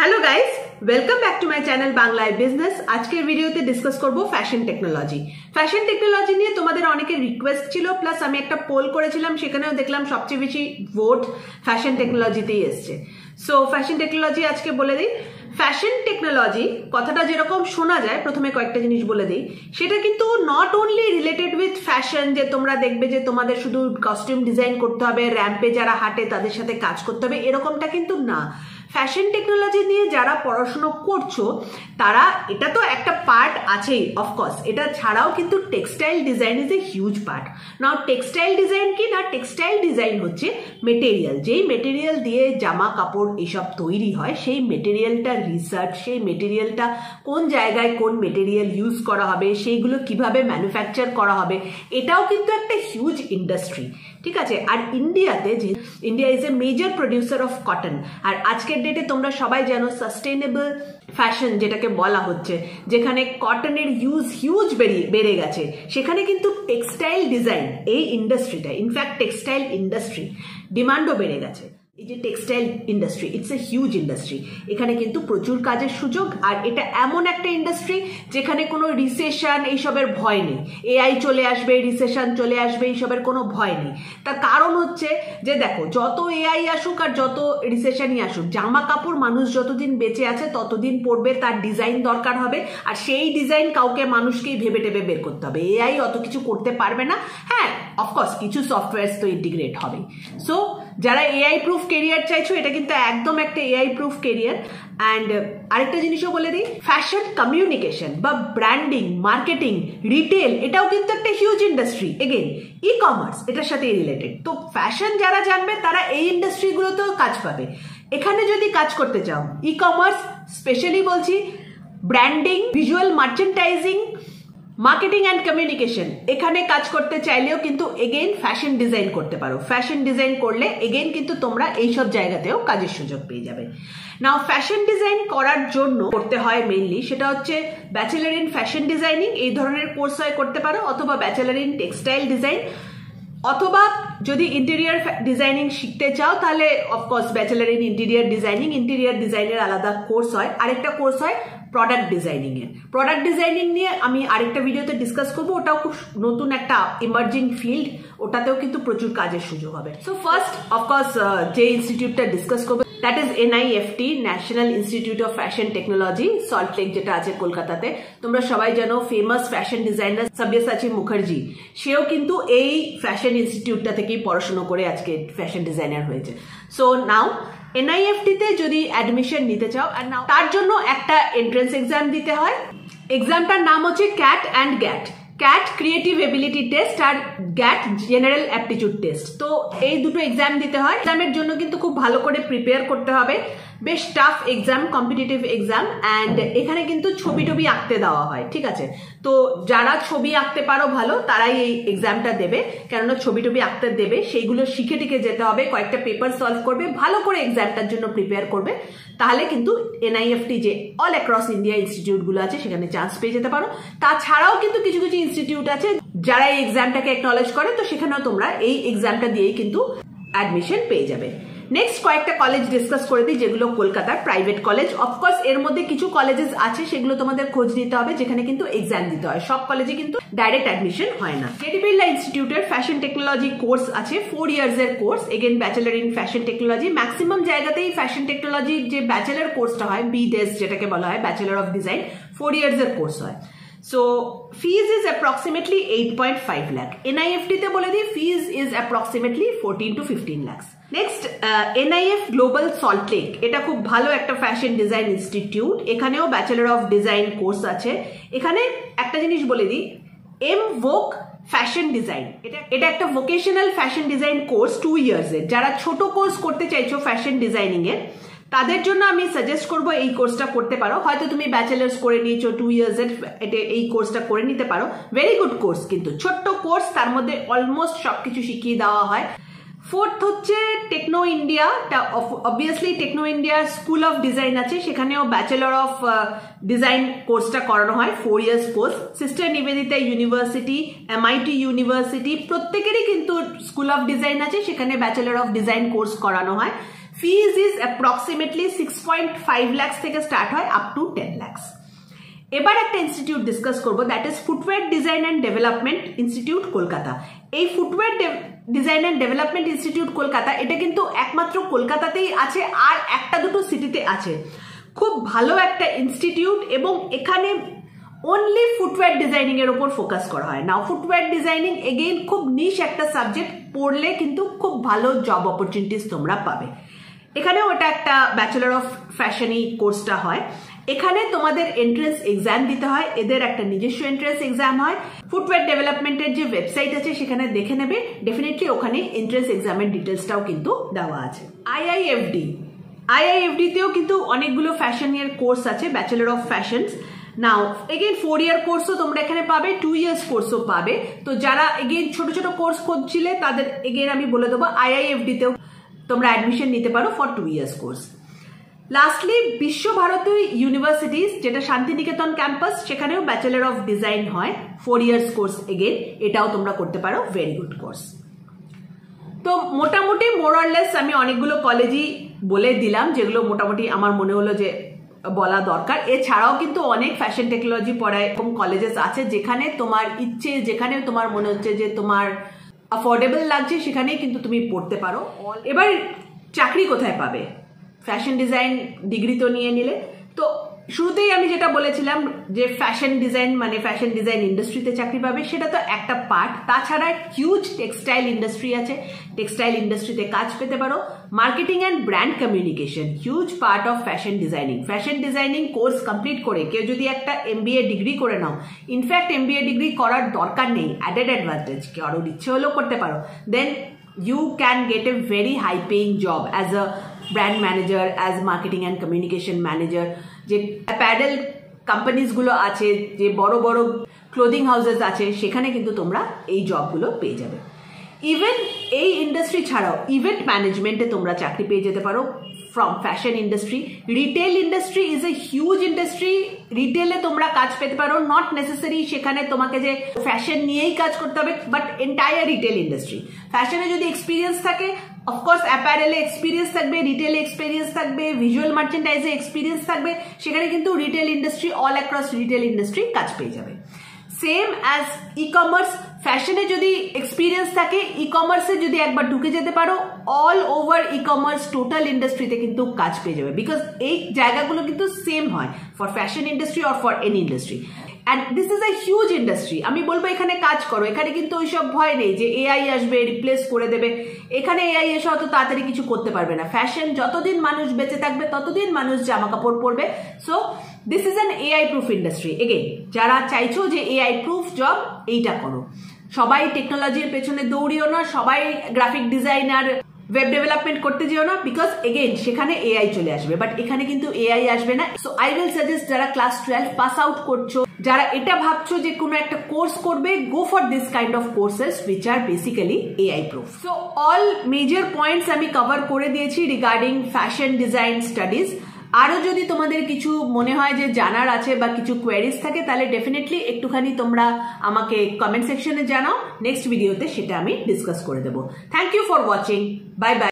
Hello guys, welcome back to my channel बांग्लाয় business. আজকের ভিডিওতে ডিসকাস করব ফ্যাশন টেকনোলজি। ফ্যাশন টেকনোলজি নিয়ে তোমাদের অনেকের রিকোয়েস্ট ছিল, প্লাস আমি একটা পোল করেছিলাম, সেখানেও দেখলাম সবচেয়ে বেশি ভোট ফ্যাশন টেকনোলজিতেই এসছে। সো ফ্যাশন টেকনোলজি আজকে বলে দিই। ফ্যাশন টেকনোলজি কথাটা যেরকম শোনা যায়, প্রথমে কয়েকটা জিনিস বলে দিই। সেটা কিন্তু not only related with fashion, যে তোমরা দেখবে যে তোমাদের শুধু কস্টিউম ডিজাইন করতে হবে, র্যাম্পে যারা হাঁটে তাদের সাথে কাজ করতে হবে, এরকমটা কিন্তু না। ফ্যাশন টেকনোলজি নিয়ে যারা পড়াশুনো করছো তারা, এটা তো একটা পার্ট আছেই অফকোর্স, এটা ছাড়াও কিন্তু textile design is a huge part. Now textile design কি না, টেক্সটাইল ডিজাইন হচ্ছে মেটেরিয়াল, যেই মেটেরিয়াল দিয়ে জামা কাপড় এসব তৈরি হয়, সেই মেটেরিয়ালটা রিসার্চ, সেই মেটেরিয়ালটা কোন জায়গায় কোন মেটেরিয়াল ইউজ করা হবে, সেইগুলো কিভাবে ম্যানুফ্যাকচার করা হবে, এটাও কিন্তু একটা হিউজ ইন্ডাস্ট্রি। ঠিক আছে। আর ইন্ডিয়াতে, যে India is a major producer of cotton, আর আজকের ডেটে তোমরা সবাই জানো সাস্টেনেবল ফ্যাশন যেটাকে বলা হচ্ছে, যেখানে কটনের ইউজ হিউজ বেড়ে গেছে, সেখানে কিন্তু টেক্সটাইল ডিজাইন এই ইন্ডাস্ট্রিটা, ইনফ্যাক্ট টেক্সটাইল ইন্ডাস্ট্রি ডিমান্ডও বেড়ে গেছে। এই যে textile industry, it's a huge industry, এখানে কিন্তু প্রচুর কাজের সুযোগ। আর এটা এমন একটা ইন্ডাস্ট্রি যেখানে কোনো রিসেশন এইসবের ভয় নেই, এআই চলে আসবে, রিসেশন চলে আসবে, এইসবের কোনো ভয় নেই। তার কারণ হচ্ছে যে দেখো, যত এআই আসুক আর যত রিসেশনই আসুক, জামা কাপড় মানুষ যতদিন বেঁচে আছে ততদিন পরবে, তার ডিজাইন দরকার হবে, আর সেই ডিজাইন কাউকে মানুষকেই ভেবে টেবে বের করতে হবে। এআই অত কিছু করতে পারবে না। হ্যাঁ, অফকোর্স কিছু সফটওয়্যার তো ইন্টিগ্রেট হবে। সো যারা এআই প্রুফ কেরিয়ার চাইছো, এটা কিন্তু একদম একটা এআই প্রুফ কেরিয়ার। অ্যান্ড আরেকটা জিনিসও বলে দিই, ফ্যাশন কমিউনিকেশন বা ব্র্যান্ডিং, মার্কেটিং, রিটেল, এটাও কিন্তু একটা huge industry. Again e commerce এটার সাথে রিলেটেড। তো ফ্যাশন যারা জানবে তারা এই ইন্ডাস্ট্রিগুলোতেও কাজ পাবে। এখানে যদি কাজ করতে চাও, ই কমার্স স্পেশালি বলছি, branding, visual merchandising, marketing and communication, এখানে কাজ করতে চাইলেও কিন্তু এগেইন ফ্যাশন ডিজাইন করতে পারো। ফ্যাশন ডিজাইন করলে এগেইন কিন্তু তোমরা এইসব জায়গাতেও কাজের সুযোগ পেয়ে যাবে। নাও ফ্যাশন ডিজাইন করার জন্য করতে হয় মেইনলি, সেটা হচ্ছে ব্যাচেলার ইন ফ্যাশন ডিজাইনিং, এই ধরনের কোর্স হয় করতে পারো, অথবা ব্যাচেলার ইন টেক্সটাইল ডিজাইন, অথবা যদি ইন্টেরিয়ার ডিজাইনিং শিখতে চাও তাহলে of course bachelor in interior designing. Interior ডিজাইনের আলাদা কোর্স হয়। আরেকটা কোর্স হয় প্রোডাক্ট ডিজাইনিং এর। প্রোডাক্ট ডিজাইনিং নিয়ে আমি আরেকটা ভিডিওতে ডিসকাস করবো, ওটাও খুব নতুন একটা ইমার্জিং ফিল্ড, ওটাতেও কিন্তু প্রচুর কাজের সুযোগ হবে। সো ফার্স্ট অফকোর্স যে ইনস্টিটিউটটা ডিসকাস করবো, that is NIFT, national institute of fashion technology, salt lake যেটা আছে কলকাতাতে। তোমরা সবাই জানো famous fashion designer Sabyasachi Mukherjee, সেও কিন্তু এই ফ্যাশন ইনস্টিটিউটটা থেকেই পড়াশোনা করে আজকে ফ্যাশন ডিজাইনার হয়েছে। সো নাও NIFT তে যদি অ্যাডমিশন নিতে চাও, আর নাও তার জন্য একটা এন্ট্রান্স এক্সাম দিতে হয়। এক্সামটার নাম হচ্ছে CAT and GAT, CAT creative ability test আর GAT জেনারেল অ্যাপটিটিউড টেস্ট। তো এই দুটো এক্সাম দিতে হয়। এক্সামের জন্য কিন্তু খুব ভালো করে প্রিপেয়ার করতে হবে, বেশ tough exam, competitive exam. And এখানে কিন্তু ছবি টবি আঁকতে দেওয়া হয়। ঠিক আছে। তো যারা ছবি আঁকতে পারো ভালো, তারাই এই এক্সামটা দেবে, কেননা ছবি টবি আঁকতে দেবে, সেইগুলো শিখে টিকে যেতে হবে, কয়েকটা পেপার সলভ করবে, ভালো করে এক্সামটার জন্য প্রিপেয়ার করবে, তাহলে কিন্তু NIFT যে অল অ্যাক্রস ইন্ডিয়া ইনস্টিটিউটগুলো আছে সেখানে চান্স পেয়ে যেতে পারো। তাছাড়াও কিন্তু কিছু কিছু ইনস্টিটিউট আছে যারা এই এক্সামটাকে একনলেজ করে, তো সেখানেও তোমরা এই এক্সামটা দিয়েই কিন্তু অ্যাডমিশন পেয়ে যাবে। নেক্সট কয়েকটা কলেজ ডিসকাস করে দিই, যেগুলো কলকাতার প্রাইভেট কলেজ। অফকোর্স এর মধ্যে কিছু কলেজেস আছে সেগুলো তোমাদের খোঁজ নিতে হবে, যেখানে কিন্তু এক্সাম দিতে হয়। সব কলেজে কিন্তু ডাইরেক্ট অ্যাডমিশন হয় না। জেডি বিড়লা ইনস্টিটিউটের ফ্যাশন টেকনোলজি কোর্স আছে, 4 ইয়ার্স এর course. Again bachelor in fashion technology, maximum জায়গাতেই ফ্যাশন টেকনোলজির যে ব্যাচেলার কোর্সটা হয়, BDES যেটাকে বলা হয়, ব্যাচেলার অফ ডিজাইন, 4 ইয়ার্স এর কোর্স হয়। So fees is approximately 8.5 lakh. NIFT তে বলে দিই fees is approximately 14 to 15 lakhs. Next NIF global salt lake, এটা খুব ভালো একটা ফ্যাশন ডিজাইন ইনস্টিটিউট। এখানেও ব্যাচেলার অফ ডিজাইন কোর্স আছে। এখানে একটা জিনিস বলে দিই, MVOC ফ্যাশন ডিজাইন, এটা একটা vocational fashion design course 2 years এর। যারা ছোট কোর্স করতে চাইছো ফ্যাশন ডিজাইনিং এর, তাদের জন্য আমি সাজেস্ট করবো এই কোর্সটা করতে পারো। হয়তো তুমি ব্যাচেলার্স করে নিয়েছো 2 ইয়ার্স এর, এই কোর্সটা করে নিতে পারো। ভেরি গুড কোর্স, কিন্তু ছোট্ট কোর্স, তার মধ্যে অলমোস্ট সবকিছু শিখিয়ে দেওয়া হয়। ফোর্থ হচ্ছে Techno India, obviously Techno India school of design আছে, সেখানেও ব্যাচেলর অফ ডিজাইন কোর্সটা করানো হয়, 4 years course. Sister Nivedita University, MIT university, প্রত্যেকেরই কিন্তু স্কুল অফ ডিজাইন আছে, সেখানে ব্যাচেলর অফ ডিজাইন কোর্স করানো হয়। ফিজ ইজ অ্যাপ্রক্সিমেটলি 6.5 lakhs থেকে স্টার্ট হয় আপ টু 10 lakhs। এবার একটা ইনস্টিটিউট ডিসকাস করবো, that is footwear design and development institute Kolkata. এই footwear design and development institute Kolkata, এটা কিন্তু একমাত্র কলকাতাতেই আছে, আর একটা দুটো সিটিতে আছে। খুব ভালো একটা ইনস্টিটিউট, এবং এখানে অনলি ফুটওয়্যার ডিজাইনিং এর উপর ফোকাস করা হয়। নাও ফুটওয়্যার ডিজাইনিং এগেইন খুব নিশ একটা সাবজেক্ট, পড়লে কিন্তু খুব ভালো জব অপরচুনিটিস তোমরা পাবে। এখানেও ওটা একটা ব্যাচেলর অফ ফ্যাশনই কোর্সটা হয়। এখানে তোমাদের এন্ট্রেন্স এক্সাম দিতে হয়, এদের একটা নিজস্ব এন্ট্রেন্স এক্সাম হয়। ফুটওয়্যার ডেভেলপমেন্টের যে ওয়েবসাইট আছে সেখানে দেখে নেবে, ডেফিনেটলি ওখানে এন্ট্রেন্স এক্সামের ডিটেলসটাও কিন্তু দেওয়া আছে। আইআইএফডিতেও কিন্তু অনেকগুলো ফ্যাশনের কোর্স আছে, bachelor of fashions. Now again 4 year কোর্সও তোমরা এখানে পাবে, 2 years কোর্সও পাবে। তো যারা এগেইন ছোট ছোট কোর্স খুঁজছিলে তাদের এগেইন আমি বলে দেবো আইআইএফডিতেও তোমরা অ্যাডমিশন নিতে পারো for 2 years course. Lastly Visvabharati universities, যেটা শান্তিনিকেতন ক্যাম্পাস, সেখানেও ব্যাচেলর অফ ডিজাইন হয়, 4 years কোর্স এগেইন, এটাও তোমরা করতে পারো, ভেরি গুড কোর্স। তো মোটামুটি মোরলেস আমি অনেকগুলো কলেজই বলে দিলাম, যেগুলো মোটামুটি আমার মনে হলো যে বলা দরকার। এছাড়াও কিন্তু অনেক ফ্যাশন টেকনোলজি পড়ায় এরকম কলেজেস আছে, যেখানে তোমার ইচ্ছে, যেখানে তোমার মনে হচ্ছে যে তোমার অ্যাফোর্ডেবল লাগছে, সেখানেই কিন্তু তুমি পড়তে পারো। এবার চাকরি কোথায় পাবে? ফ্যাশন ডিজাইন ডিগ্রি তো নিয়ে নিলে, তো শুরুতেই আমি যেটা বলেছিলাম যে ফ্যাশন ডিজাইন মানে ফ্যাশন ডিজাইন ইন্ডাস্ট্রিতে চাকরি পাবে, সেটা তো একটা পার্ট। তাছাড়া হিউজ টেক্সটাইল ইন্ডাস্ট্রি আছে, টেক্সটাইল ইন্ডাস্ট্রিতে কাজ পেতে পারো। Marketing and brand communication huge part of fashion designing. Fashion designing course complete করে কেউ যদি একটা MBA ডিগ্রি করে নাও, ইনফ্যাক্ট MBA ডিগ্রি করার দরকার নেই, অ্যাডেড অ্যাডভান্টেজ, কারোর ইচ্ছে হলেও করতে পারো, দেন you can get a very high paying job as a brand manager, as marketing and communication manager। যে অ্যাপারেল কোম্পানিজ গুলো আছে, যে বড় বড় ক্লোদিং হাউসেস আছে, সেখানে কিন্তু তোমরা এই জবগুলো পেয়ে যাবে। ইভেন এই ইন্ডাস্ট্রি ছাড়াও ইভেন্ট ম্যানেজমেন্টে তোমরা চাকরি পেয়ে যেতে পারো from fashion industry. Retail industry is a huge industry, রিটেলে তোমরা কাজ পেতে পারো, নট নেসেসারি সেখানে তোমাকে যে ফ্যাশন নিয়েই কাজ করতে হবে, বাট এন্টায়ার রিটেল ইন্ডাস্ট্রি। ফ্যাশনে যদি এক্সপিরিয়েন্স থাকে, অফকোর্স অ্যাপারেলে এক্সপিরিয়েন্স থাকবে, রিটেলে এক্সপিরিয়েন্স থাকবে, ভিজুয়াল মার্চেন্ডাইজে এক্সপিরিয়েন্স থাকবে, সেখানে কিন্তু retail industry, all across retail industry কাজ পেয়ে যাবে। সেম অ্যাজ ই কমার্স, ফ্যাশনে যদি এক্সপিরিয়েন্স থাকে, ই কমার্সে যদি একবার ঢুকে যেতে পারো, all over e commerce total ইন্ডাস্ট্রিতে কিন্তু কাজ পেয়ে যাবে, বিকজ এই জায়গাগুলো কিন্তু সেম হয় for fashion industry or for any industry. And this is a huge industry. আমি বলবো এখানে কাজ করো, এখানে কিন্তু ওইসব ভয় নেই যে AI আসবে রিপ্লেস করে দেবে। এখানে AI এসে অত তাড়াতাড়ি কিছু করতে পারবে না। ফ্যাশন যতদিন মানুষ বেঁচে থাকবে ততদিন মানুষ জামা কাপড় পরবে। So this is an AI proof industry. Again যারা চাইছো যে AI প্রুফ জব, এইটা করো। সবাই টেকনোলজির পেছনে দৌড়িও না, সবাই গ্রাফিক ডিজাইনার, ওয়েব ডেভেলপমেন্ট করতে যেও না, বিকজ এগেইন সেখানে AI চলে আসবে, বাট এখানে কিন্তু AI আসবে না। সো আই উইল সাজেস্ট যারা ক্লাস 12 পাস আউট করছো, যারা এটা ভাবছো যে কোনো একটা কোর্স করবে, go for this kind of courses which are basically AI proof. So all major points আমি কভার করে দিয়েছি রিগার্ডিং ফ্যাশন ডিজাইন স্টাডিজ। আরো যদি তোমাদের কিছু মনে হয় যে জানার আছে বা কিছু কোয়েরিজ থাকে, তাহলে ডেফিনেটলি একটুখানি তোমরা আমাকে কমেন্ট সেকশনে জানাও, নেক্সট ভিডিওতে সেটা আমি ডিসকাস করে দেবো। Thank you for watching, bye by.